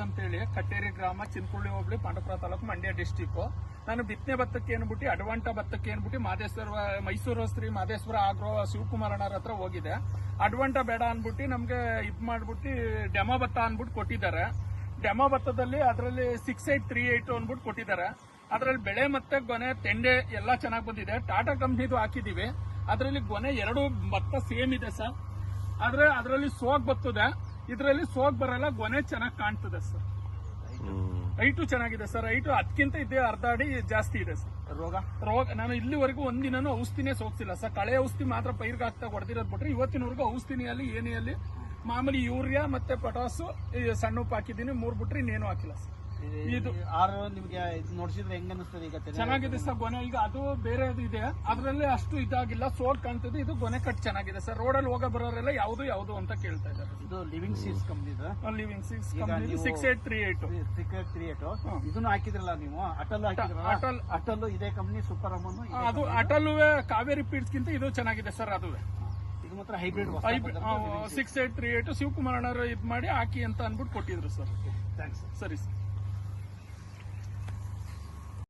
ಅಂತೇಳಿ ಕಟ್ಟೇರಿ ಗ್ರಾಮ ಚಿನ್ಕುಳ್ಳಿ ಹೋಬಳಿ ಪಾಂಡವಪುರ ತಾಲೂಕು ಮಂಡ್ಯ ಡಿಸ್ಟಿಕ್. ನಾನು ಬಿತ್ತನೆ ಭತ್ತಕ್ಕೆ ಏನ್ಬಿಟ್ಟು ಅಡ್ವಾಂಟ ಭತ್ತಕ್ಕೆ ಏನ್ಬಿಟ್ಟು ಮೈಸೂರು ಶ್ರೀ ಮಾದೇಶ್ವರ ಆಗ್ರೋ ಶಿವಕುಮಾರಣ್ಣರ ಹತ್ರ ಹೋಗಿದೆ. ಅಡ್ವಾಂಟ ಬೇಡ ಅನ್ಬಿಟ್ಟು ನಮ್ಗೆ ಇದ್ ಮಾಡ್ಬಿಟ್ಟು ಡೆಮೋ ಭತ್ತ ಅನ್ಬಿಟ್ಟು ಕೊಟ್ಟಿದ್ದಾರೆ. ಡೆಮೋ ಭತ್ತದಲ್ಲಿ ಅದರಲ್ಲಿ 6838 ಅನ್ಬಿಟ್ಟು ಕೊಟ್ಟಿದ್ದಾರೆ. ಅದರಲ್ಲಿ ಬೆಳೆ ಮತ್ತೆ ಗೊನೆ ತೆಂಡೆ ಎಲ್ಲ ಚೆನ್ನಾಗಿ ಬಂದಿದೆ. ಟಾಟಾ ಕಂಪ್ನಿದು ಹಾಕಿದೀವಿ. ಅದರಲ್ಲಿ ಗೊನೆ ಎರಡು ಭತ್ತ ಸೇಮ್ ಇದೆ ಸರ್. ಆದ್ರೆ ಅದರಲ್ಲಿ ಸೋಗ್ ಬರ್ತದೆ, ಇದರಲ್ಲಿ ಸೋಗ್ ಬರಲ್ಲ. ಗೊನೆ ಚೆನ್ನಾಗಿ ಕಾಣ್ತದೆ ಸರ್. ಹೈಟು ಚೆನ್ನಾಗಿದೆ ಸರ್. ಹೈಟು ಅದಕ್ಕಿಂತ ಇದೆ ಅರ್ಧ ಅಡಿ ಜಾಸ್ತಿ ಇದೆ ಸರ್. ರೋಗ ನಾನು ಇಲ್ಲಿವರೆಗೂ ಒಂದಿನೂ ಔಷಧಿನೇ ಸೋಗ್ಸಿಲ್ಲ ಸರ್. ಕಳೆ ಔಷಧಿ ಮಾತ್ರ ಪೈರ್ಗೆ ಹಾಕ್ತಾ ಹೊಡೆದಿರೋದು ಬಿಟ್ರೆ ಇವತ್ತಿನವರೆಗೂ ಔಷಧಿನಿಯಲ್ಲಿ ಏನಿಯಲ್ಲಿ ಮಾಮೂಲಿ ಯೂರಿಯಾ ಮತ್ತೆ ಪೊಟಾಸು ಸಣ್ಣ ಉಪ್ಪು ಹಾಕಿದ್ದೀನಿ. 3 ಬಿಟ್ರೆ ಇನ್ನೇನು ಹಾಕಿಲ್ಲ ಸರ್. ಇದು ನಿಮ್ಗೆ ನೋಡಿಸಿದ್ರೆ ಹೆಂಗ ಅನಿಸ್ತದೆ? ಈಗ ಚೆನ್ನಾಗಿದೆ ಸರ್ ಗೊನೆ. ಈಗ ಅದು ಬೇರೆ ಇದೆ, ಅದರಲ್ಲಿ ಅಷ್ಟು ಇದಾಗಿಲ್ಲ, ಸೋಗ್ ಕಾಣ್ತದೆ. ಇದು ಗೊನೆ ಕಟ್ ಚೆನ್ನಾಗಿದೆ ಸರ್. ರೋಡಲ್ಲಿ ಹೋಗ ಬರೋರೆಲ್ಲ ಯಾವ್ದು ಅಂತ ಕೇಳ್ತಾ ಇದ್ದಾರೆ. ಇದು living seeds company. Living seeds company 6838 ಇದನ್ನು ಹಾಕಿದ್ರಲ್ಲ ನೀವು? ಅಟಲ್ ಇದೇ ಕಂಪ್ನಿ. ಸೂಪರ್ ಅಮನ್ ಅದು ಅಟಲ್ ಕಾವೇರಿ ಪೀಡ್ಸ್ ಗಿಂತ ಇದು ಚೆನ್ನಾಗಿದೆ ಸರ್. ಅದುವೇ ಇದು ಮಾತ್ರ ಹೈಬ್ರಿಡ್ 6838 ಶಿವಕುಮಾರಣ್ಣರು ಇದ್ ಮಾಡಿ ಹಾಕಿ ಅಂತ ಅನ್ಬಿಟ್ಟು ಕೊಟ್ಟಿದ್ರು ಸರ್. ಥ್ಯಾಂಕ್ಸ್ ಸರಿ ಸರ್.